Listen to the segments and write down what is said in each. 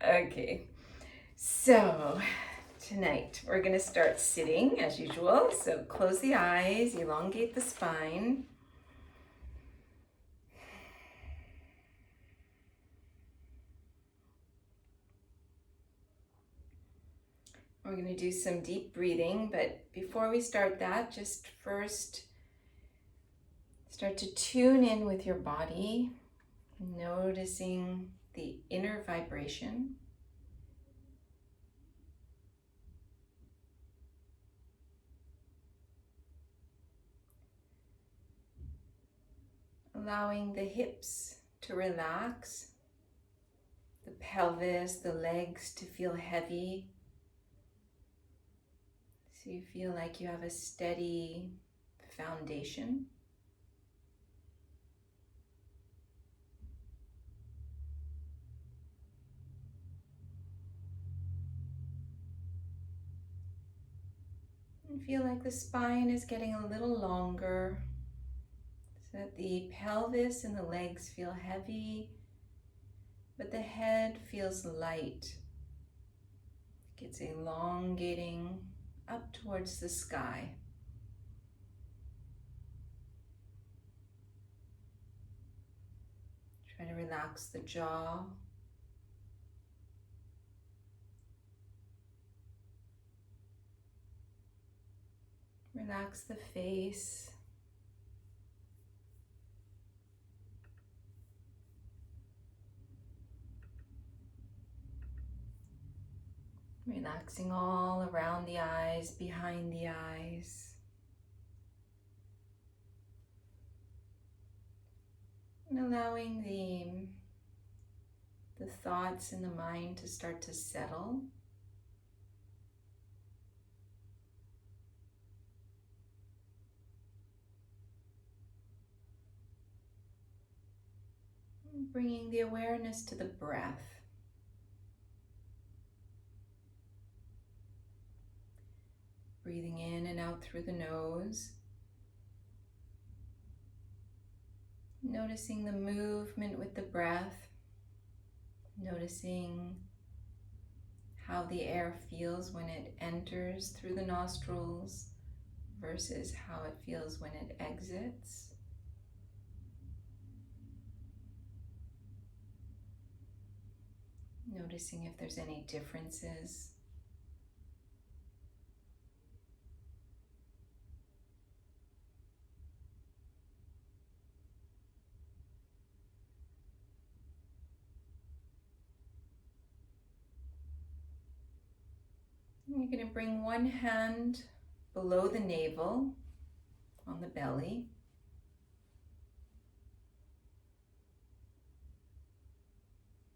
Okay, so tonight we're going to start sitting as usual. So close the eyes, elongate the spine. We're going to do some deep breathing, but before we start that, just first start to tune in with your body, noticing the inner vibration. Allowing the hips to relax, the pelvis, the legs to feel heavy. So you feel like you have a steady foundation. And feel like the spine is getting a little longer, so that the pelvis and the legs feel heavy, but the head feels light. It's elongating up towards the sky. Try to relax the jaw. Relax the face. Relaxing all around the eyes, behind the eyes. And allowing the thoughts in the mind to start to settle. And bringing the awareness to the breath. Breathing in and out through the nose. Noticing the movement with the breath. Noticing how the air feels when it enters through the nostrils versus how it feels when it exits. Noticing if there's any differences. You're going to bring one hand below the navel on the belly.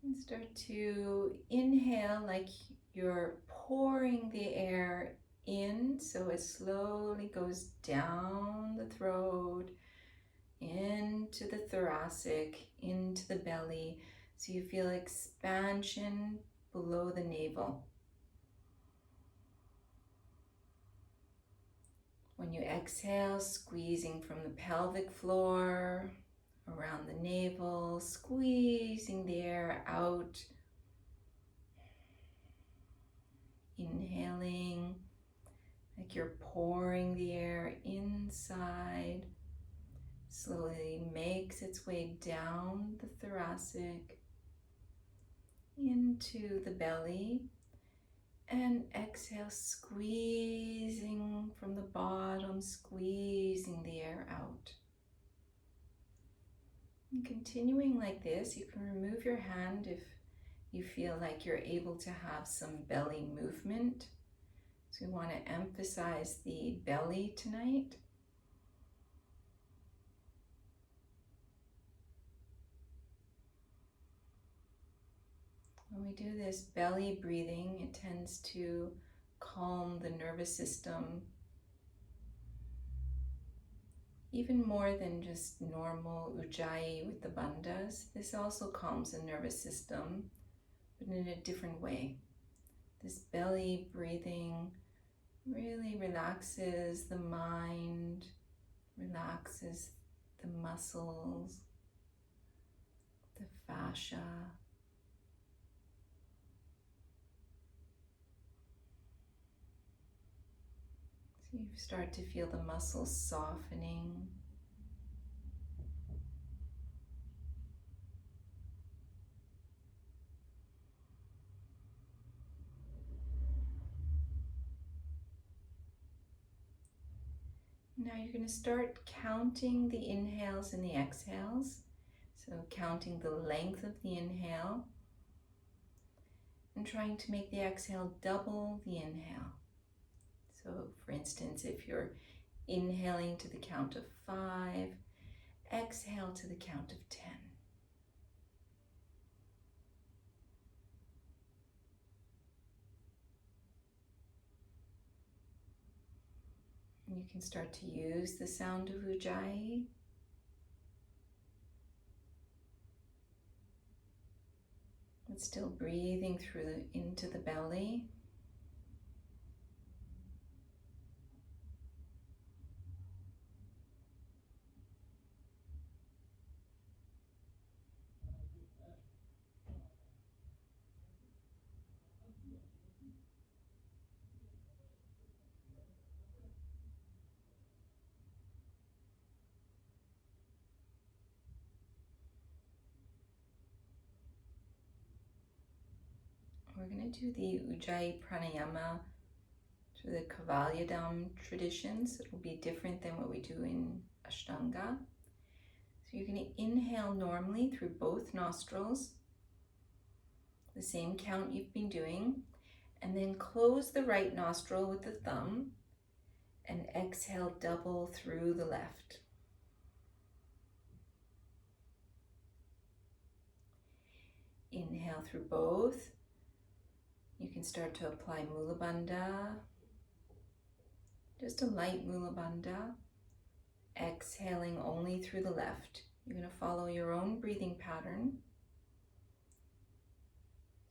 And start to inhale like you're pouring the air in, so it slowly goes down the throat, into the thoracic, into the belly, so you feel expansion below the navel. When you exhale, squeezing from the pelvic floor, around the navel, squeezing the air out. Inhaling like you're pouring the air inside. Slowly makes its way down the thoracic, into the belly. And exhale, squeezing from the bottom, squeezing the air out. And continuing like this, you can remove your hand if you feel like you're able to have some belly movement. So we want to emphasize the belly tonight. When we do this belly breathing, it tends to calm the nervous system even more than just normal ujjayi with the bandhas. This also calms the nervous system, but in a different way. This belly breathing really relaxes the mind, relaxes the muscles, the fascia. So you start to feel the muscles softening. Now you're going to start counting the inhales and the exhales. So counting the length of the inhale and trying to make the exhale double the inhale. So for instance, if you're inhaling to the count of 5, exhale to the count of 10. You can start to use the sound of Ujjayi. But still breathing through into the belly. We're going to do the Ujjayi pranayama through the Kavalyadam traditions. It will be different than what we do in Ashtanga. So you're going to inhale normally through both nostrils, the same count you've been doing, and then close the right nostril with the thumb and exhale double through the left. Inhale through both. You can start to apply Mula Bandha, just a light Mula Bandha, exhaling only through the left. You're going to follow your own breathing pattern.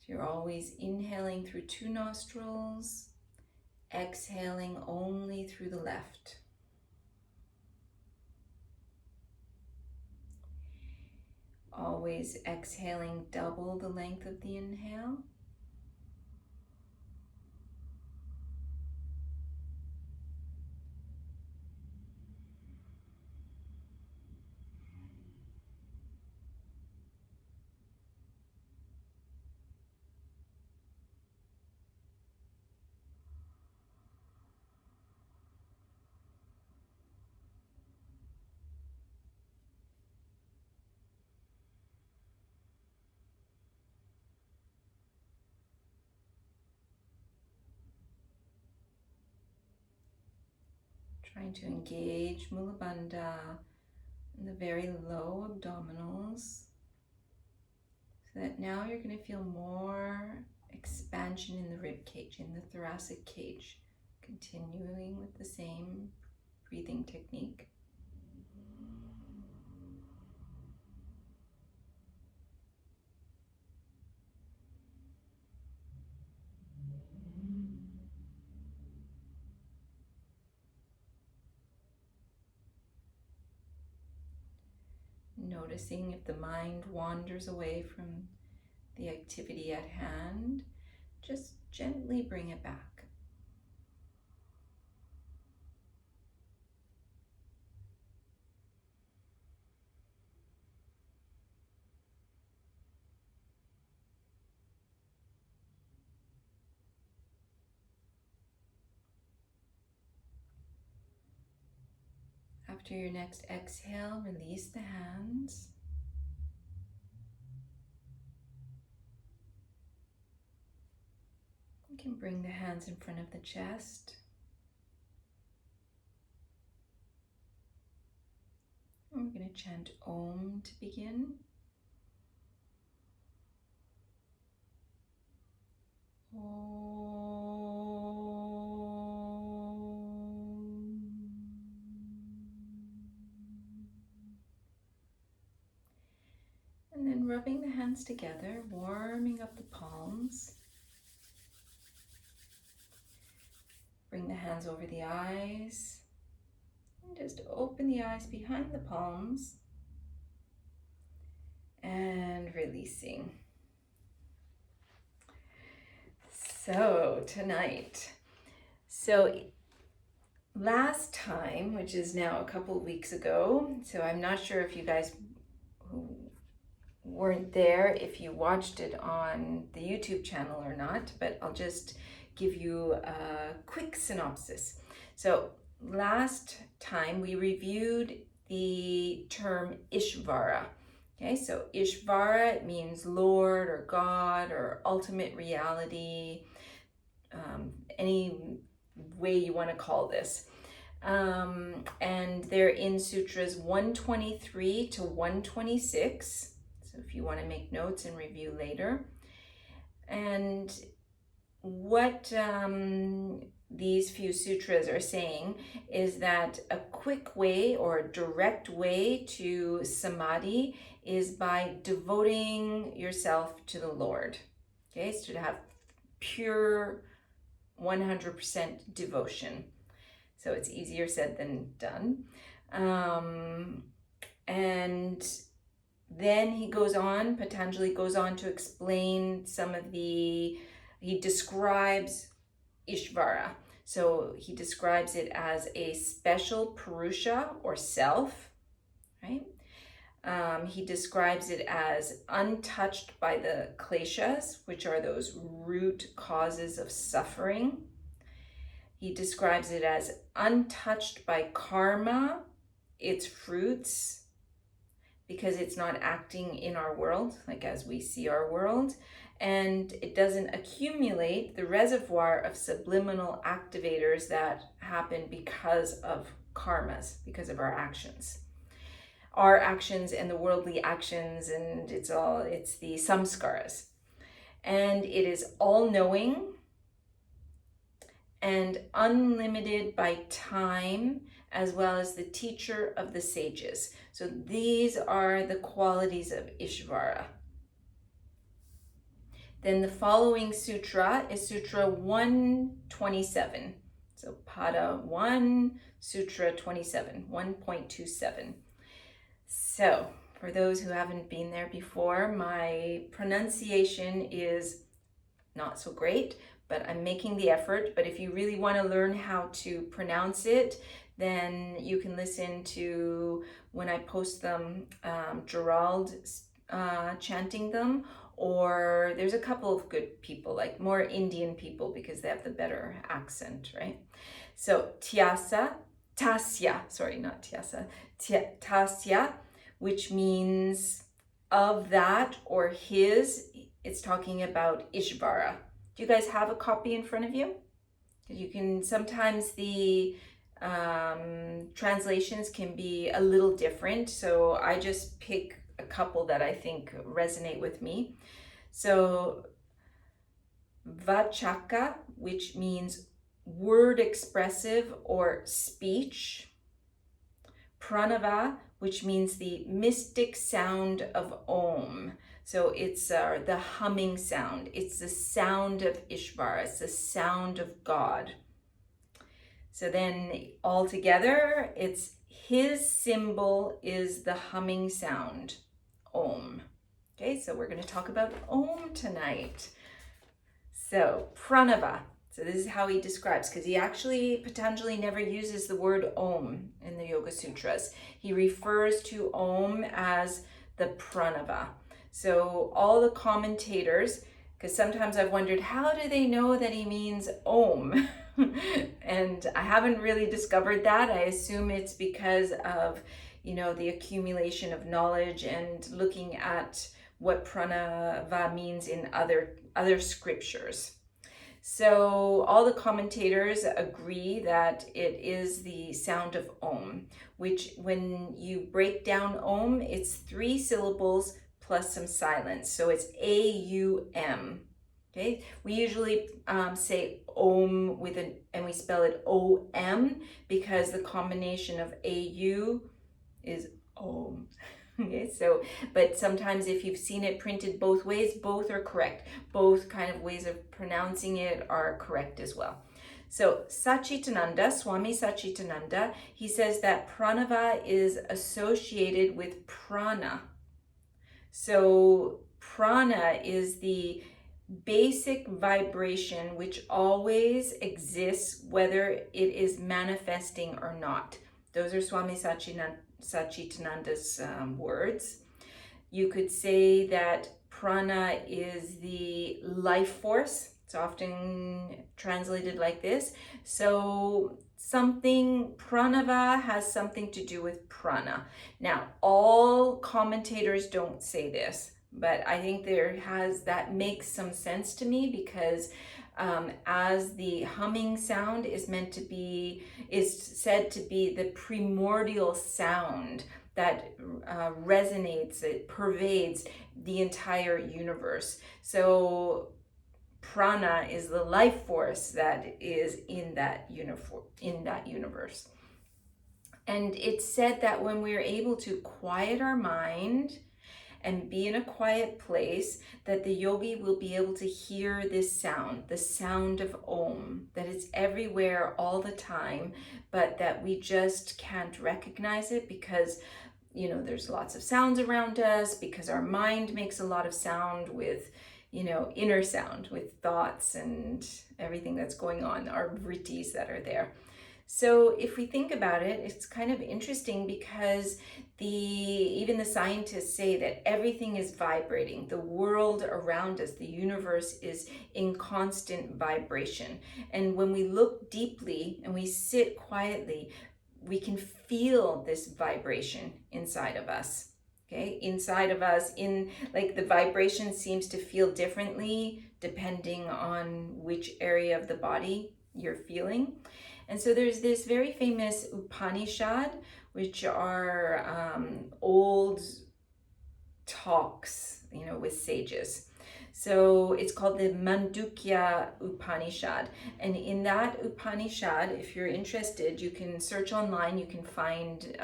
So you're always inhaling through 2 nostrils, exhaling only through the left. Always exhaling double the length of the inhale. Trying to engage Mula Bandha in the very low abdominals, so that now you're going to feel more expansion in the rib cage, in the thoracic cage, continuing with the same breathing technique. Noticing if the mind wanders away from the activity at hand, just gently bring it back. After your next exhale, release the hands. You can bring the hands in front of the chest. And we're going to chant Om to begin. And then rubbing the hands together, warming up the palms. Bring the hands over the eyes. And just open the eyes behind the palms. And releasing. So tonight, last time, which is now a couple of weeks ago, so I'm not sure if you guys who weren't there, if you watched it on the YouTube channel or not, but I'll just give you a quick synopsis. So last time we reviewed the term Ishvara. Okay, so Ishvara means Lord or God or ultimate reality, any way you want to call this. And they're in Sutras 123 to 126. So if you want to make notes and review later. And what these few sutras are saying is that a quick way or a direct way to samadhi is by devoting yourself to the Lord. Okay, so to have pure 100% devotion. So it's easier said than done. And then he goes on, Patanjali goes on to explain some of he describes Ishvara. So he describes it as a special Purusha or self, right? He describes it as untouched by the kleshas, which are those root causes of suffering. He describes it as untouched by karma, its fruits, because it's not acting in our world, like as we see our world, and it doesn't accumulate the reservoir of subliminal activators that happen because of karmas, because of our actions. Our actions and the worldly actions, and it's the samskaras. And it is all-knowing and unlimited by time, as well as the teacher of the sages. So these are the qualities of Ishvara. Then the following sutra is Sutra 127. So Pada 1, Sutra 27, 1.27. So for those who haven't been there before, my pronunciation is not so great, but I'm making the effort. But if you really want to learn how to pronounce it, then you can listen to when I post them, Gerald chanting them, or there's a couple of good people, like more Indian people, because they have the better accent, right? So tasya, which means of that or his. It's talking about Ishvara. Do you guys have a copy in front of you? Because you can, sometimes the translations can be a little different, so I just pick a couple that I think resonate with me. So vachaka, which means word expressive or speech. Pranavah, which means the mystic sound of Om. So it's the humming sound. It's the sound of Ishvara. It's the sound of God. So then all together, it's his symbol is the humming sound, Om. Okay, so we're going to talk about Om tonight. So Pranava. So this is how he describes, because Patanjali never uses the word Om in the Yoga Sutras. He refers to Om as the Pranava. So all the commentators, because sometimes I've wondered, how do they know that he means Om? And I haven't really discovered that. I assume it's because of, the accumulation of knowledge and looking at what Pranava means in other scriptures. So all the commentators agree that it is the sound of Om, which when you break down Om, it's 3 syllables plus some silence. So it's A-U-M. Okay, we usually say Om and we spell it O-M because the combination of A-U is Om. Okay, so, but sometimes if you've seen it printed both ways, both are correct. Both kind of ways of pronouncing it are correct as well. So Satchidananda, Swami Satchidananda, he says that pranava is associated with prana. So prana is the basic vibration which always exists, whether it is manifesting or not. Those are Swami Satchidananda's words. You could say that prana is the life force. It's often translated like this. So something, pranavah has something to do with prana. Now, all commentators don't say this, but I think that makes some sense to me, because as the humming sound is said to be the primordial sound that resonates, it pervades the entire universe. So prana is the life force that is in that universe. And it's said that when we're able to quiet our mind and be in a quiet place, that the yogi will be able to hear this sound, the sound of Om, that is everywhere all the time, but that we just can't recognize it because, there's lots of sounds around us, because our mind makes a lot of sound with, inner sound, with thoughts and everything that's going on, our vrittis that are there. So if we think about it, it's kind of interesting, because even the scientists say that everything is vibrating. The world around us, the universe, is in constant vibration. And when we look deeply and we sit quietly, we can feel this vibration inside of us. Okay, inside of us, the vibration seems to feel differently depending on which area of the body you're feeling. And so there's this very famous Upanishad, which are old talks, with sages. So it's called the Mandukya Upanishad. And in that Upanishad, if you're interested, you can search online. You can find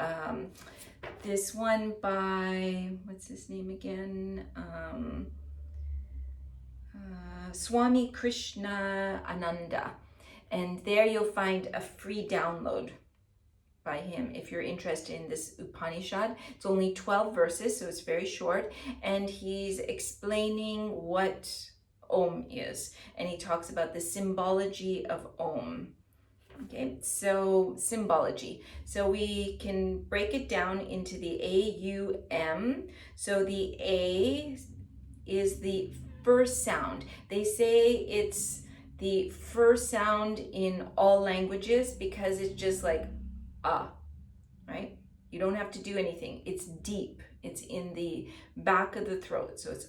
this one by, what's his name again? Swami Krishnananda. And there you'll find a free download by him if you're interested in this Upanishad. It's only 12 verses, so it's very short. And he's explaining what Om is. And he talks about the symbology of Om. Okay, so symbology. So we can break it down into the A-U-M. So the A is the first sound. They say it's the first sound in all languages because it's just like right? You don't have to do anything. It's deep. It's in the back of the throat. So it's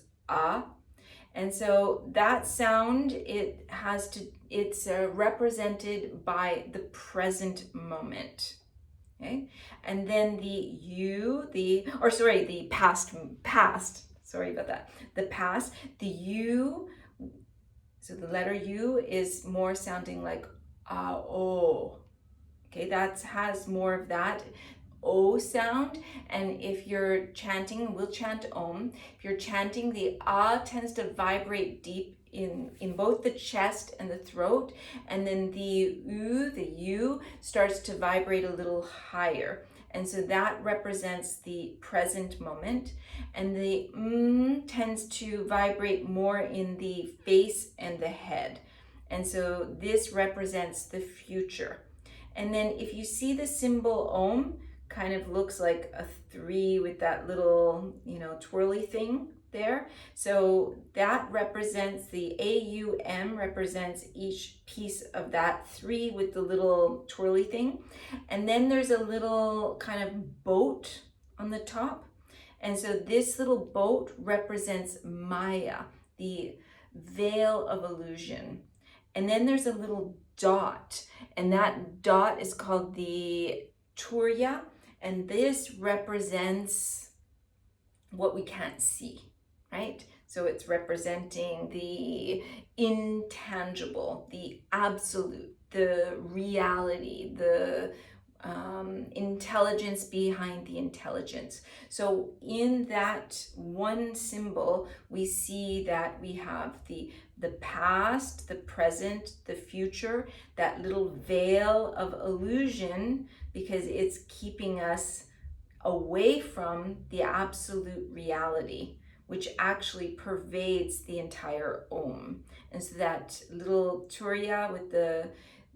And so that sound, it's represented by the present moment. Okay? And then the past, sorry about that. The past, the U, so the letter U is more sounding like oh. Okay, that has more of that O sound. And if you're chanting, we'll chant Om. If you're chanting, the tends to vibrate deep in both the chest and the throat. And then the U starts to vibrate a little higher. And so that represents the present moment. And the tends to vibrate more in the face and the head. And so this represents the future. And then if you see the symbol Om, kind of looks like a 3 with that little, twirly thing there. So that represents the AUM, represents each piece of that 3 with the little twirly thing. And then there's a little kind of boat on the top. And so this little boat represents Maya, the veil of illusion. And then there's a little dot, and that dot is called the Turya, and this represents what we can't see, right? So it's representing the intangible, the absolute, the reality, the intelligence behind the intelligence. So in that one symbol, we see that we have the past, the present, the future, that little veil of illusion, because it's keeping us away from the absolute reality, which actually pervades the entire Om. And so that little turiya with the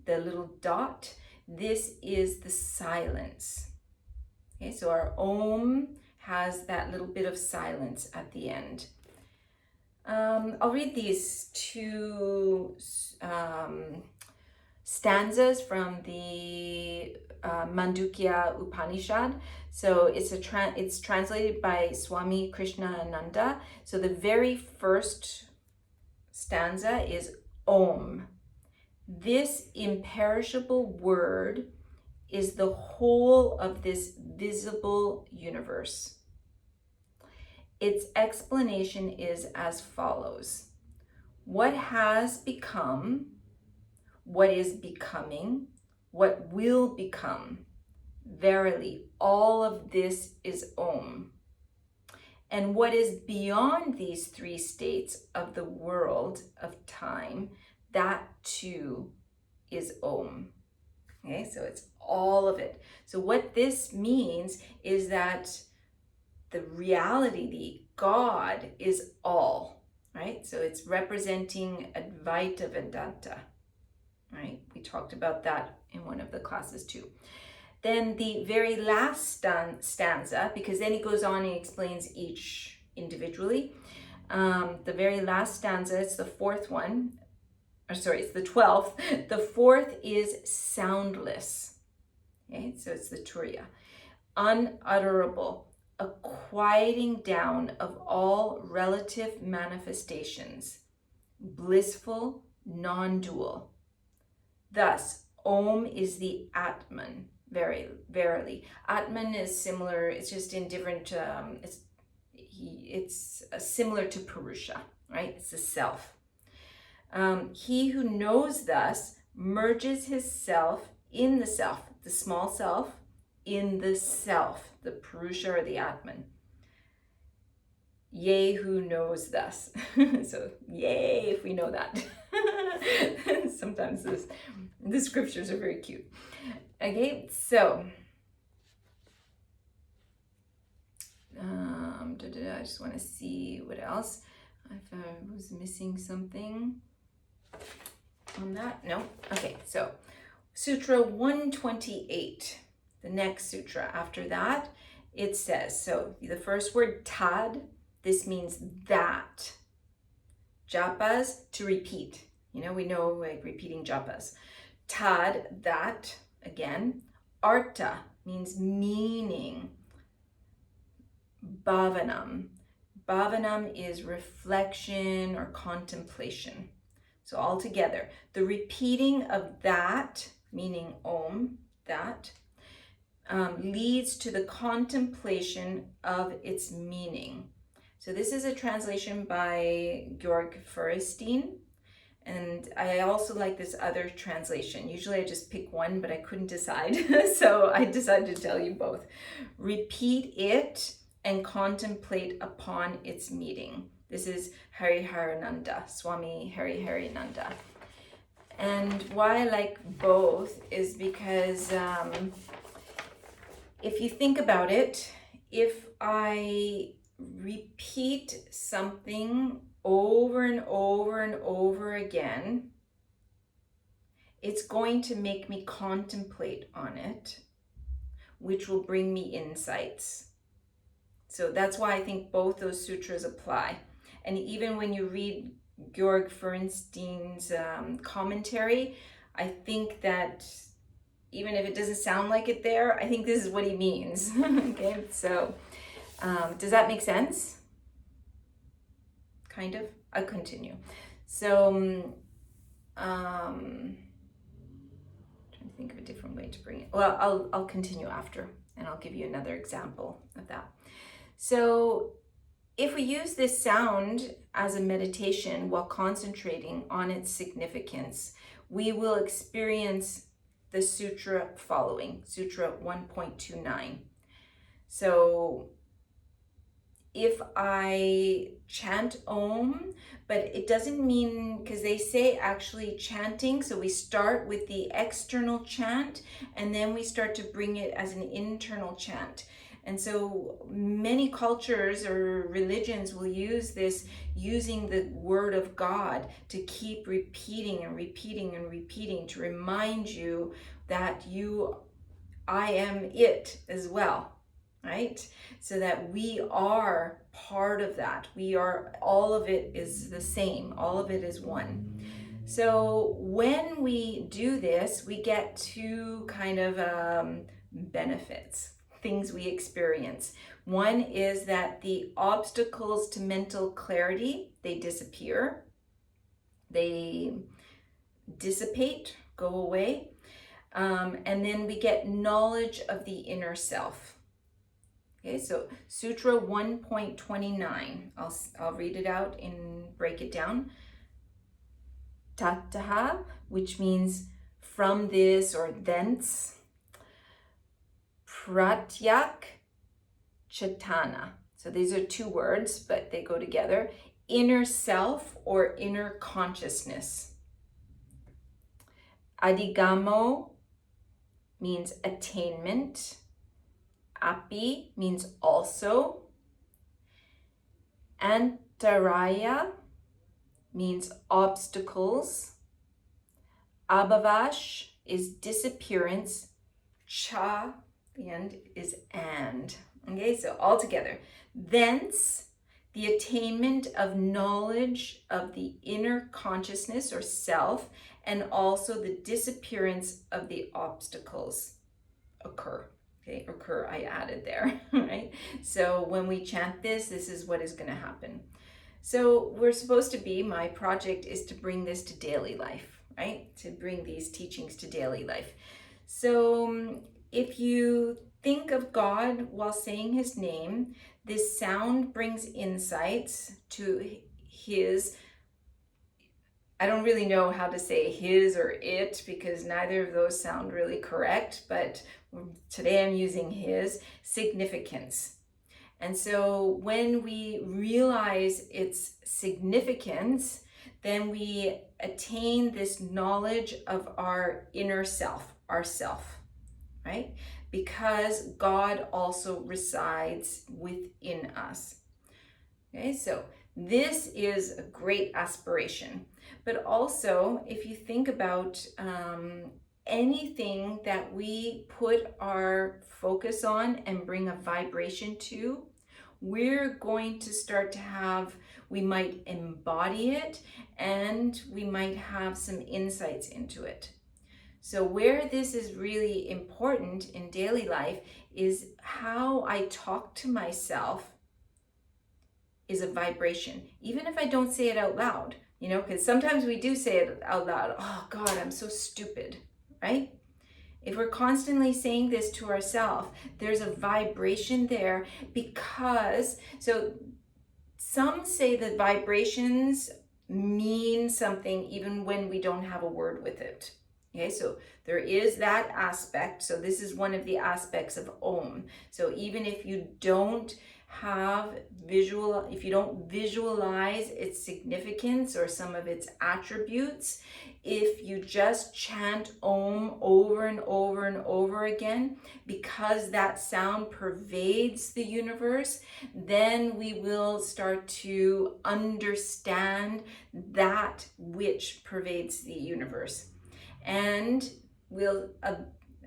little dot, this is the silence. Okay, so our Om has that little bit of silence at the end. I'll read these two stanzas from the Mandukya Upanishad. So it's translated by Swami Krishnananda. So the very first stanza is Om. This imperishable word is the whole of this visible universe. Its explanation is as follows. What has become, what is becoming, what will become. Verily, all of this is Om. And what is beyond these three states of the world of time, that too is Om. Okay, so it's all of it. So what this means is that the reality, the God, is all, right? So it's representing Advaita Vedanta, right? We talked about that in one of the classes too. Then the very last stanza, because then he goes on and explains each individually. The very last stanza, it's the fourth one, it's the 12th. The fourth is soundless. Okay, so it's the turiya. Unutterable, a quieting down of all relative manifestations, blissful, non-dual. Thus, Om is the Atman, verily. Atman is similar, it's just in different, it's similar to Purusha, right? It's the self. He who knows thus merges his self in the self, the small self, in the self, the Purusha or the Atman. Yea, who knows thus. So, yay, if we know that. Sometimes the scriptures are very cute. Okay, so, I just want to see what else. If I was missing something on that. No? Okay, so Sutra 128, the next sutra. After that, it says, so the first word, tad, this means that. Japas, to repeat. You know, we know like repeating japas. Tad, that, again. Artha means meaning. Bhavanam. Bhavanam is reflection or contemplation. So all together, the repeating of that, meaning Om, that, leads to the contemplation of its meaning. So this is a translation by Georg Feuerstein. And I also like this other translation. Usually I just pick one, but I couldn't decide. So I decided to tell you both. Repeat it and contemplate upon its meaning. This is Hariharananda, Swami Hariharananda. And why I like both is because if you think about it, if I repeat something over and over and over again, it's going to make me contemplate on it, which will bring me insights. So that's why I think both those sutras apply. And even when you read Georg Feuerstein's commentary, I think that even if it doesn't sound like it there, I think this is what he means. Okay, so does that make sense? Kind of. I'll continue. So, trying to think of a different way to bring it. Well, I'll continue after, and I'll give you another example of that. So, if we use this sound as a meditation while concentrating on its significance, we will experience the sutra following, Sutra 1.29. So if I chant Om, but it doesn't mean, because they say actually chanting, so we start with the external chant and then we start to bring it as an internal chant. And so many cultures or religions will use this, using the word of God to keep repeating and repeating and repeating, to remind you that I am it as well, right? So that we are part of that. We are, all of it is the same. All of it is one. So when we do this, we get two kind of benefits, things we experience. One is that the obstacles to mental clarity, they disappear. They dissipate, go away. And then we get knowledge of the inner self. Okay, so Sutra 1.29. I'll read it out and break it down. Tattaha, which means from this or thence. Pratyak Chetana. So these are two words, but they go together. Inner self or inner consciousness. Adigamo means attainment. Api means also. Antaraya means obstacles. Abhavash is disappearance. Cha, the end, is and. Okay, so all together. Thence, the attainment of knowledge of the inner consciousness or self, and also the disappearance of the obstacles occur. Okay, occur, I added there, right? So when we chant this is what is going to happen. So we're supposed to be, my project is to bring this to daily life, right? To bring these teachings to daily life. So if you think of God while saying his name, this sound brings insights to his, I don't really know how to say his or it because neither of those sound really correct, but today I'm using his significance. And so when we realize its significance, then we attain this knowledge of our inner self, ourself, right? Because God also resides within us. Okay, so this is a great aspiration. But also, if you think about anything that we put our focus on and bring a vibration to, we're going to start to have, we might embody it and we might have some insights into it. So where this is really important in daily life is how I talk to myself is a vibration, even if I don't say it out loud, because sometimes we do say it out loud. Oh God, I'm so stupid, right? If we're constantly saying this to ourselves, there's a vibration there because, so some say that vibrations mean something even when we don't have a word with it. Okay, so there is that aspect. So this is one of the aspects of Om. So even if you don't if you don't visualize its significance or some of its attributes, if you just chant Om over and over and over again, because that sound pervades the universe, then we will start to understand that which pervades the universe. And we'll,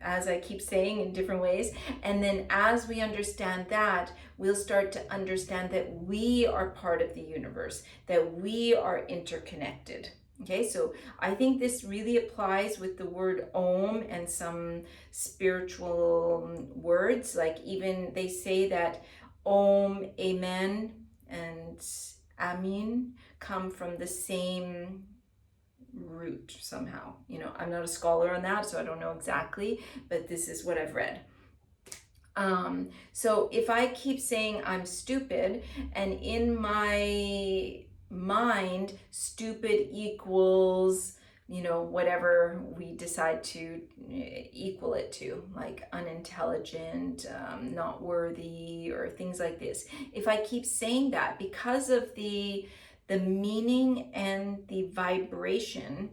as I keep saying in different ways, and then as we understand that, we'll start to understand that we are part of the universe, that we are interconnected. Okay, so I think this really applies with the word Om and some spiritual words, like even they say that Om, Amen, and Amin come from the same root somehow. I'm not a scholar on that, so I don't know exactly, but this is what I've read. So if I keep saying I'm stupid, and in my mind, stupid equals, whatever we decide to equal it to, like unintelligent, not worthy, or things like this. If I keep saying that, because of the meaning and the vibration,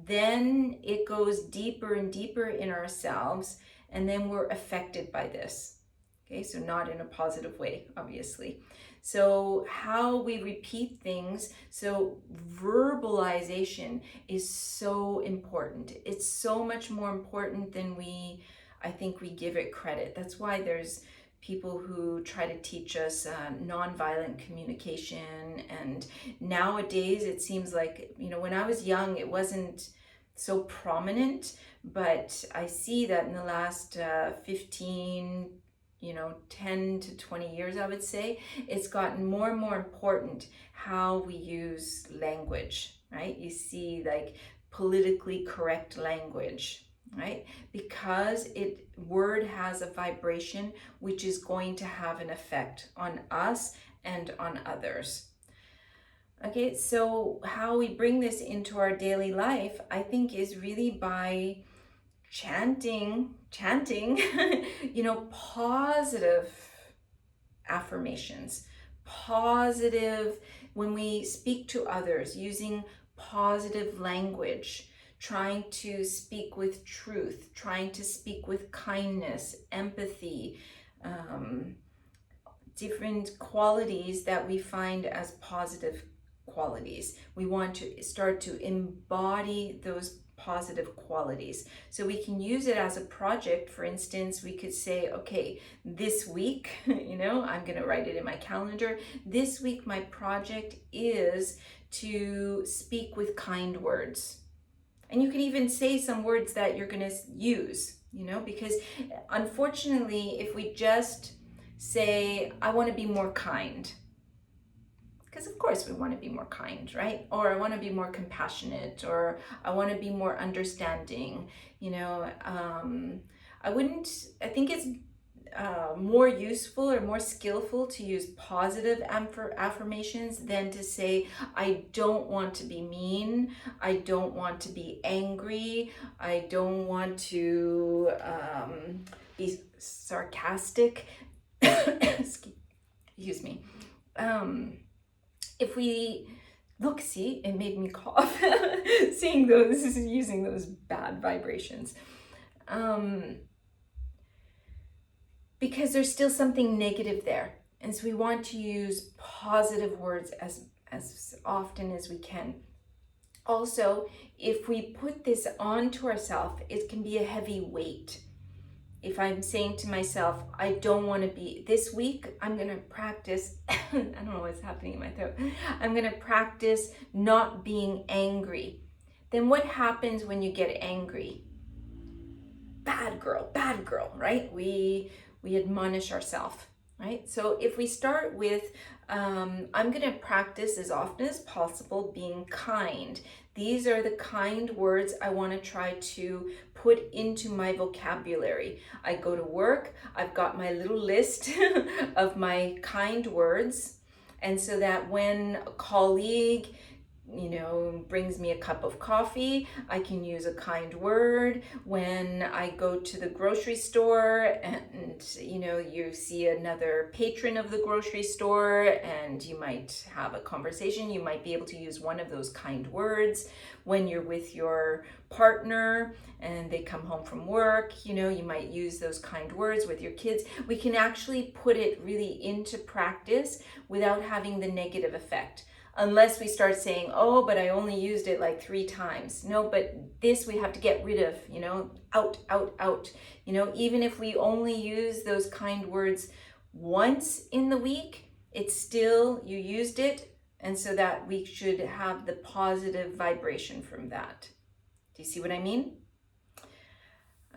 then it goes deeper and deeper in ourselves, and then we're affected by this. Okay, so not in a positive way, obviously. So how we repeat things, so verbalization is so important. It's so much more important than I think we give it credit. That's why there's people who try to teach us nonviolent communication. And nowadays it seems like, when I was young, it wasn't so prominent, but I see that in the last 15, 10 to 20 years, I would say, it's gotten more and more important how we use language, right? You see, like, politically correct language, right? Because word has a vibration which is going to have an effect on us and on others. Okay, so how we bring this into our daily life, I think, is really by chanting, positive affirmations, positive, when we speak to others, using positive language, trying to speak with truth, trying to speak with kindness, empathy, different qualities that we find as positive qualities. We want to start to embody those positive qualities. So we can use it as a project. For instance, we could say, okay, this week, I'm going to write it in my calendar. This week, my project is to speak with kind words. And you can even say some words that you're going to use, because unfortunately, if we just say, I want to be more kind, because of course we want to be more kind, right? Or I want to be more compassionate, or I want to be more understanding, I think it's more useful or more skillful to use positive affirmations than to say, I don't want to be mean, I don't want to be angry, I don't want to be sarcastic. Excuse me. If we look, see, it made me cough seeing those, using those bad vibrations. Because there's still something negative there. And so we want to use positive words as often as we can. Also, if we put this onto ourselves, it can be a heavy weight. If I'm saying to myself, I don't want to be, this week, I'm going to practice, I don't know what's happening in my throat, I'm going to practice not being angry. Then what happens when you get angry? Bad girl, right? We admonish ourselves, right? So if we start with, I'm going to practice as often as possible being kind. These are the kind words I want to try to put into my vocabulary. I go to work, I've got my little list of my kind words. And so that when a colleague, brings me a cup of coffee, I can use a kind word. When I go to the grocery store and, you see another patron of the grocery store and you might have a conversation, you might be able to use one of those kind words. When you're with your partner and they come home from work, you might use those kind words with your kids. We can actually put it really into practice without having the negative effect. Unless we start saying, oh, but I only used it like 3 times. No, but this we have to get rid of, out. Even if we only use those kind words once in the week, it's still, you used it. And so that we should have the positive vibration from that. Do you see what I mean?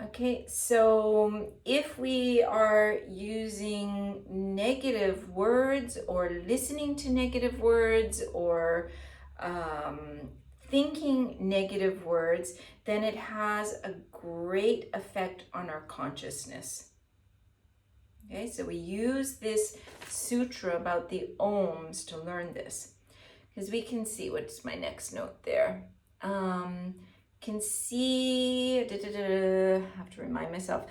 Okay, so if we are using negative words or listening to negative words or thinking negative words, then it has a great effect on our consciousness. Okay, so we use this sutra about the Oms to learn this. Because we can see, what's my next note there? Can see, I have to remind myself.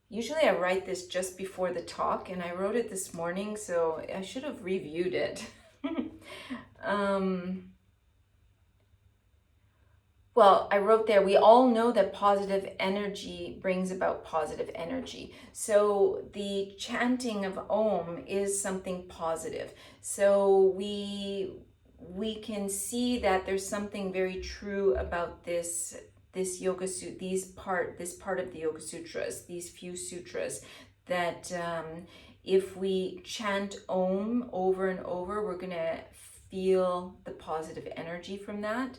Usually I write this just before the talk, and I wrote it this morning, so I should have reviewed it. Well, I wrote there, we all know that positive energy brings about positive energy. So the chanting of Om is something positive. So we can see that there's something very true about this Yoga Sutra, this part of the Yoga Sutras, these few sutras, that if we chant Om over and over, we're gonna feel the positive energy from that.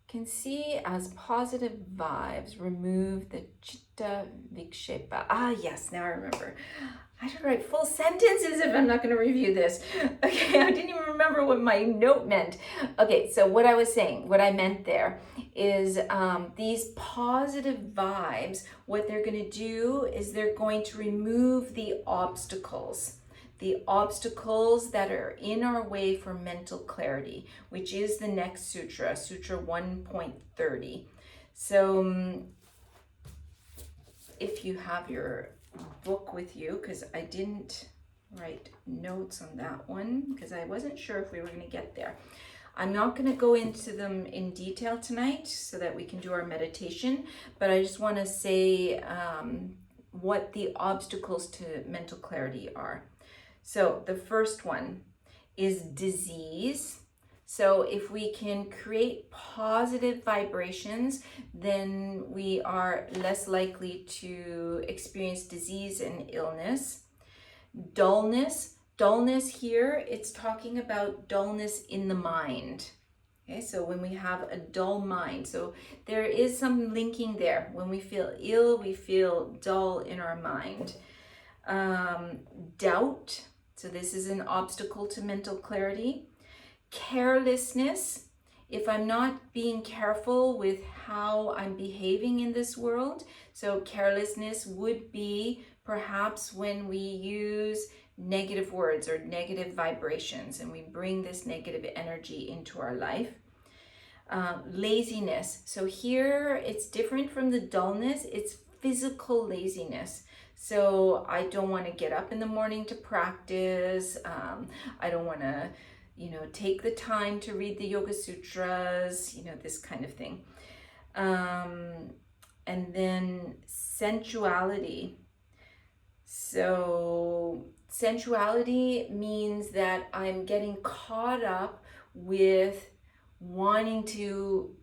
Can see as positive vibes remove the chitta vikshepa. Ah, yes, now I remember. I should write full sentences if I'm not going to review this. Okay, I didn't even remember what my note meant. Okay, so what I was saying, what I meant there is these positive vibes, what they're going to do is they're going to remove the obstacles that are in our way for mental clarity, which is the next sutra, Sutra 1.30. So if you have your book with you, because I didn't write notes on that one, because I wasn't sure if we were going to get there. I'm not going to go into them in detail tonight so that we can do our meditation, but I just want to say what the obstacles to mental clarity are. So the first one is disease. So if we can create positive vibrations, then we are less likely to experience disease and illness. Dullness here, it's talking about dullness in the mind. Okay, so when we have a dull mind, so there is some linking there. When we feel ill, we feel dull in our mind. Doubt. So this is an obstacle to mental clarity. Carelessness. If I'm not being careful with how I'm behaving in this world, so carelessness would be perhaps when we use negative words or negative vibrations and we bring this negative energy into our life. Laziness. So here it's different from the dullness. It's physical laziness. So I don't want to get up in the morning to practice. I don't want to, take the time to read the Yoga Sutras, this kind of thing. And then sensuality. So sensuality means that I'm getting caught up with wanting to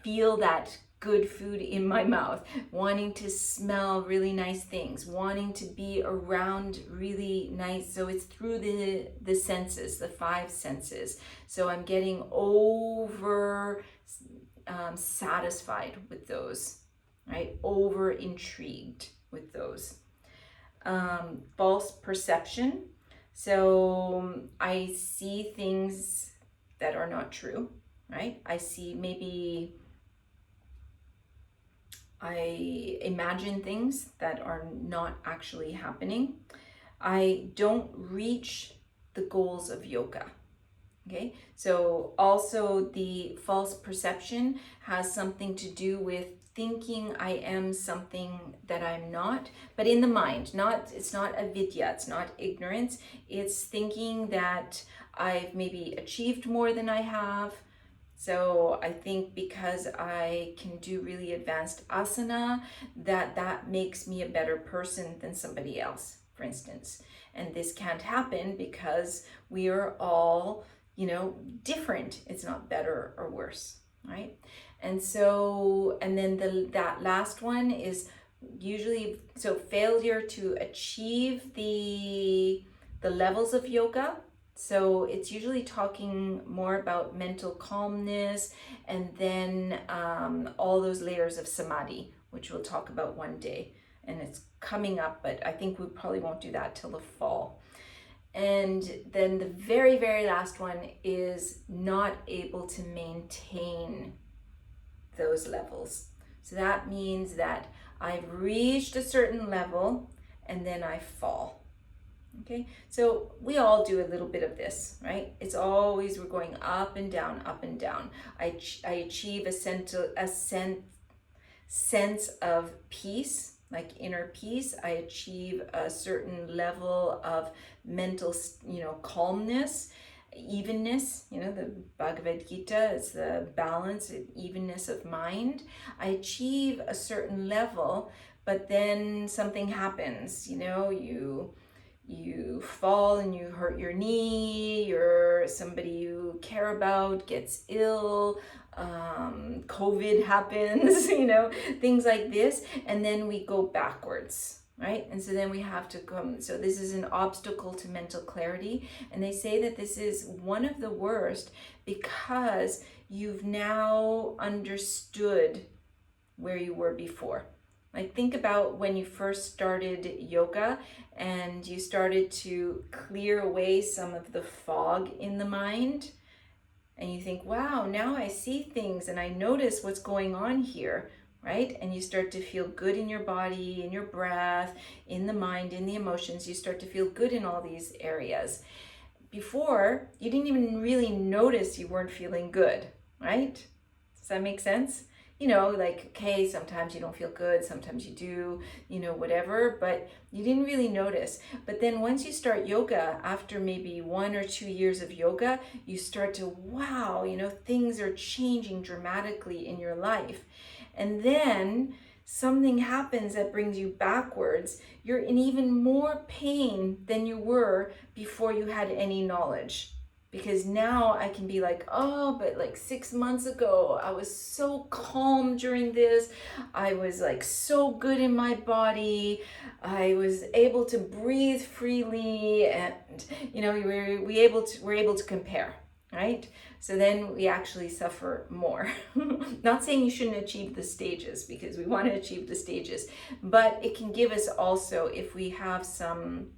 feel that good food in my mouth, wanting to smell really nice things, wanting to be around really nice. So it's through the senses, the five senses. So I'm getting over satisfied with those, right? Over intrigued with those. False perception. So I see things that are not true, right? I imagine things that are not actually happening. I don't reach the goals of yoga. Okay, so also the false perception has something to do with thinking I am something that I'm not, but in the mind. It's not avidya, it's not ignorance. It's thinking that I've maybe achieved more than I have. So I think because I can do really advanced asana, that makes me a better person than somebody else, for instance. And this can't happen because we are all, different. It's not better or worse, right? And so, and then that last one is usually, so failure to achieve the levels of yoga. So it's usually talking more about mental calmness and then all those layers of samadhi, which we'll talk about one day. And it's coming up, but I think we probably won't do that till the fall. And then the very, very last one is not able to maintain those levels. So that means that I've reached a certain level and then I fall. Okay, so we all do a little bit of this, right? It's always, we're going up and down, up and down. I achieve a sense of peace, like inner peace. I achieve a certain level of mental, calmness. evenness. The Bhagavad Gita is the balance and evenness of mind. I achieve a certain level, but then something happens. You fall and you hurt your knee, or somebody you care about gets ill, COVID happens, things like this, and then we go backwards, right? And so then we have to come, so this is an obstacle to mental clarity, and they say that this is one of the worst because you've now understood where you were before. Like, think about when you first started yoga and you started to clear away some of the fog in the mind, and you think, wow, now I see things and I notice what's going on here, right? And you start to feel good in your body, in your breath, in the mind, in the emotions. You start to feel good in all these areas. Before, you didn't even really notice you weren't feeling good, right? Does that make sense? Like, okay, sometimes you don't feel good, sometimes you do, whatever, but you didn't really notice. But then once you start yoga, after maybe 1 or 2 years of yoga, you start to, wow, things are changing dramatically in your life. And then something happens that brings you backwards. You're in even more pain than you were before you had any knowledge. Because now I can be like, oh, but like 6 months ago, I was so calm during this. I was like so good in my body. I was able to breathe freely, and we're able to compare, right? So then we actually suffer more. Not saying you shouldn't achieve the stages, because we want to achieve the stages, but it can give us also, if we have some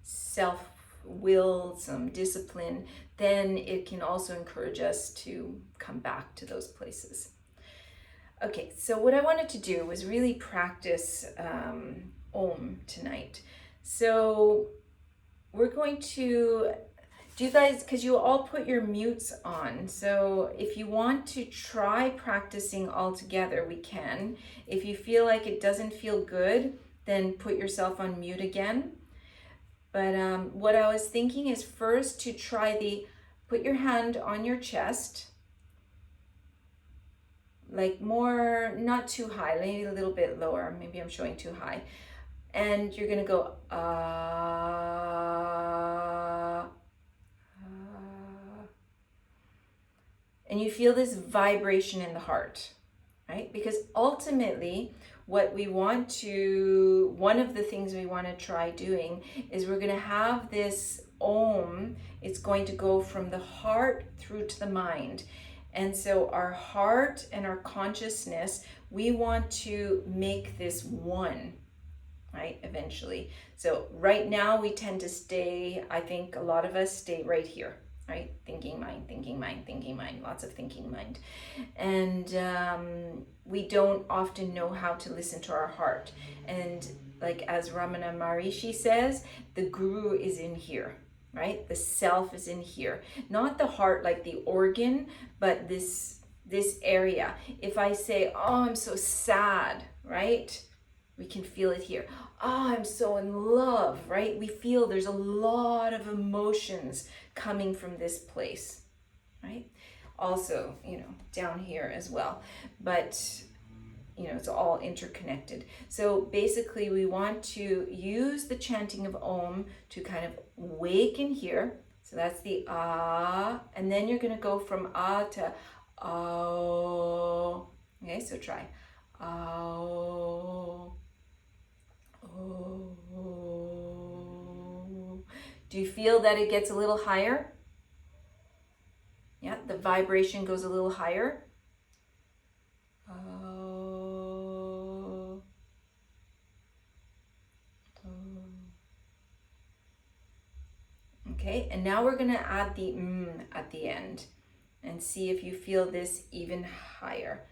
self-will, some discipline, then it can also encourage us to come back to those places. Okay, so what I wanted to do was really practice Om tonight. So we're going to do, you guys, because you all put your mutes on, so if you want to try practicing all together, we can. If you feel like it doesn't feel good, then put yourself on mute again. But what I was thinking is first to try put your hand on your chest, like more, not too high, maybe a little bit lower. Maybe I'm showing too high. And you're gonna go, and you feel this vibration in the heart, right? Because ultimately, what we want to, one of the things we want to try doing is we're going to have this Om. It's going to go from the heart through to the mind. And so our heart and our consciousness, we want to make this one, right? Eventually. So right now we tend to stay, I think a lot of us stay right here, right? Thinking mind, thinking mind, thinking mind, lots of thinking mind. And we don't often know how to listen to our heart. And like as Ramana Maharishi says, the guru is in here, right? The self is in here. Not the heart like the organ, but this area. If I say, oh, I'm so sad, right? We can feel it here. Oh, I'm so in love, right? We feel there's a lot of emotions coming from this place, right? Also, down here as well. But, it's all interconnected. So basically we want to use the chanting of Om to kind of waken here. So that's the Ah, and then you're going to go from Ah to Oh. Okay, so try. Oh. Oh. Do you feel that it gets a little higher? Yeah, the vibration goes a little higher. Oh. Oh. Okay, and now we're going to add the at the end and see if you feel this even higher.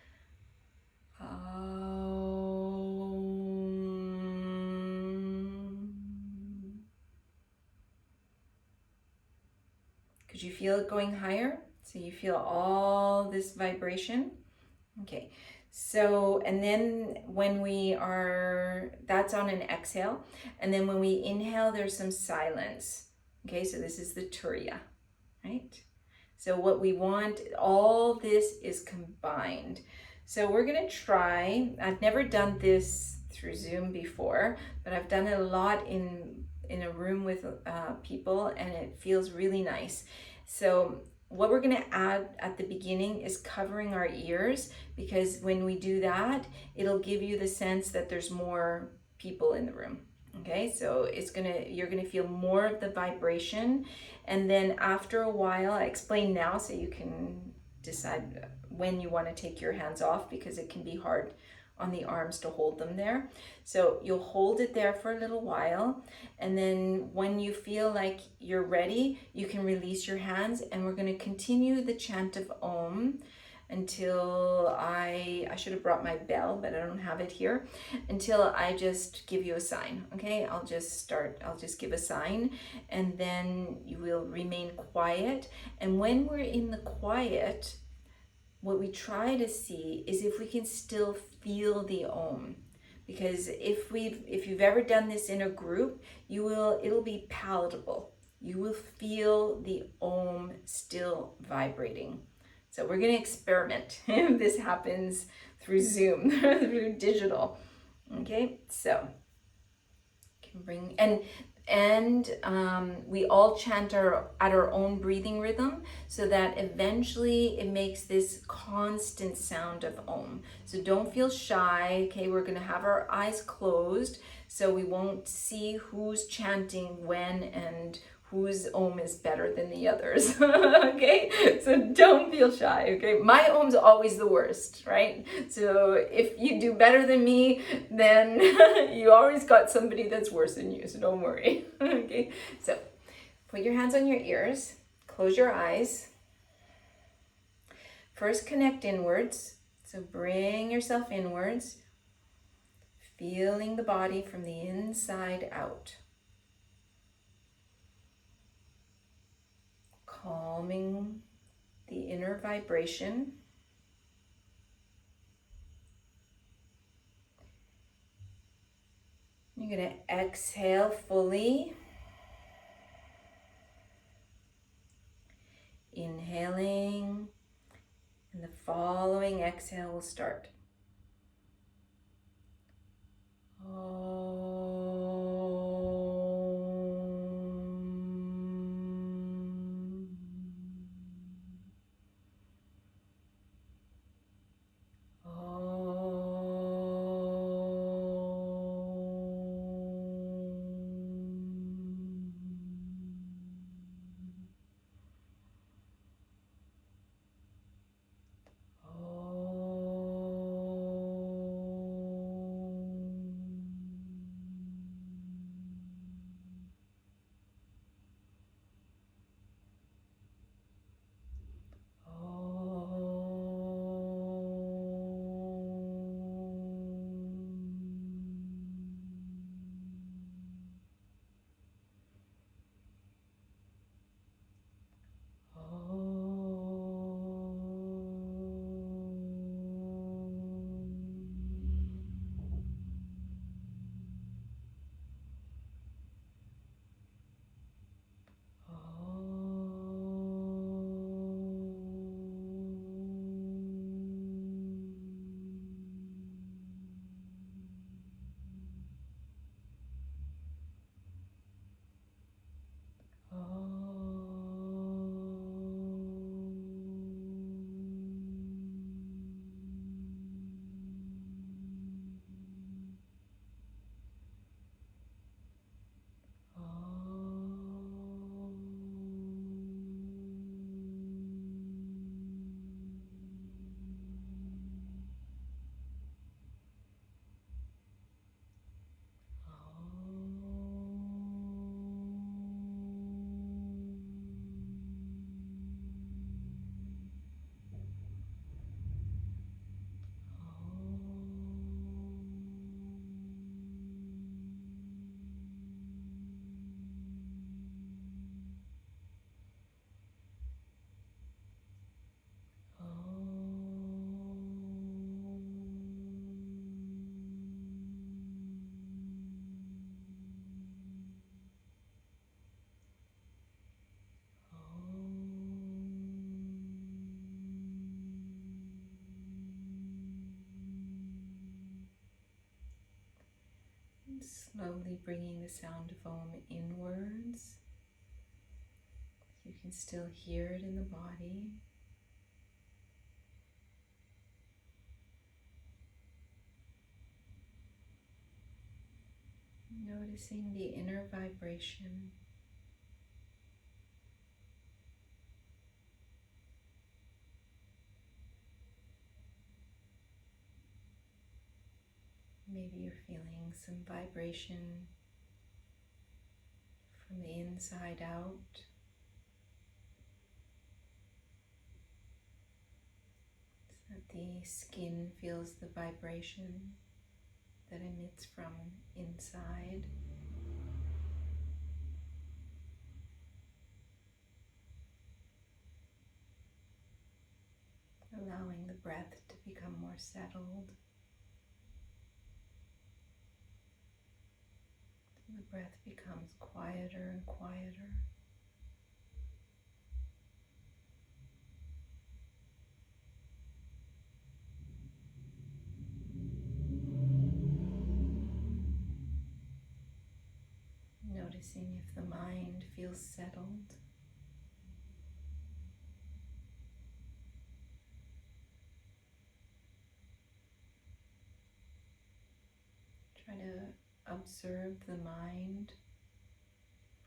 Could you feel it going higher? So you feel all this vibration. Okay, so, and then when we are, that's on an exhale. And then when we inhale, there's some silence. Okay, so this is the Turiya. right? So what we want, all this is combined. So we're gonna try, I've never done this through Zoom before, but I've done it a lot in a room with people, and it feels really nice. So what we're gonna add at the beginning is covering our ears, because when we do that, it'll give you the sense that there's more people in the room. Okay, so you're gonna feel more of the vibration, and then after a while, I explain now so you can decide when you want to take your hands off, because it can be hard on the arms to hold them there. So you'll hold it there for a little while, and then when you feel like you're ready, you can release your hands, and we're going to continue the chant of Om until I should have brought my bell, but I don't have it here, until I just give you a sign. Okay, I'll just give a sign, and then you will remain quiet. And when we're in the quiet, what we try to see is if we can still feel the Om. Because if you've ever done this in a group, it'll be palatable. You will feel the Om still vibrating. So we're going to experiment if this happens through Zoom, through digital. Okay, so can bring, and we all chant at our own breathing rhythm, so that eventually it makes this constant sound of Om. So don't feel shy. Okay, we're going to have our eyes closed, so we won't see who's chanting when and whose Om is better than the others. Okay, so don't feel shy. Okay, my Om's always the worst, right? So if you do better than me, then you always got somebody that's worse than you, so don't worry. Okay, so put your hands on your ears, close your eyes. First, connect inwards. So bring yourself inwards, feeling the body from the inside out. Calming the inner vibration. You're going to exhale fully. Inhaling, and the following exhale will start. Slowly bringing the sound of Om inwards. You can still hear it in the body. Noticing the inner vibration. Maybe you're feeling some vibration from the inside out. So that the skin feels the vibration that emits from inside. Allowing the breath to become more settled. The breath becomes quieter and quieter. Noticing if the mind feels settled. Try to observe the mind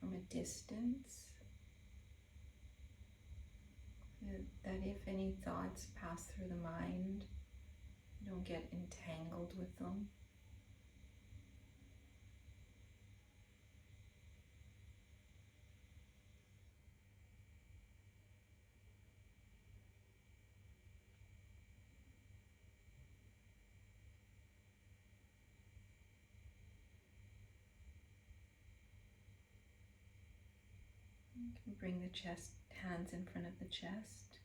from a distance, that if any thoughts pass through the mind, you don't get entangled with them. You can bring the chest, hands in front of the chest.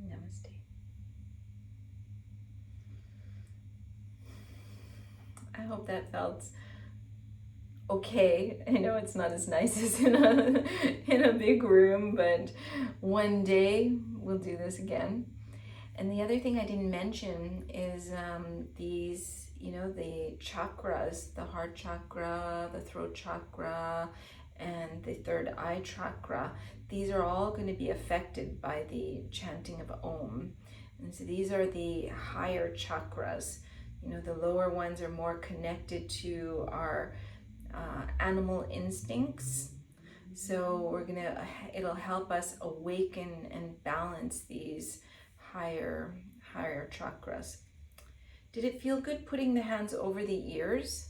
Namaste. I hope that felt okay. I know it's not as nice as in a big room, but one day we'll do this again. And the other thing I didn't mention is these, the chakras, the heart chakra, the throat chakra, and the third eye chakra. These are all going to be affected by the chanting of Om. And so these are the higher chakras. The lower ones are more connected to our animal instincts. So it'll help us awaken and balance these higher chakras. Did it feel good putting the hands over the ears?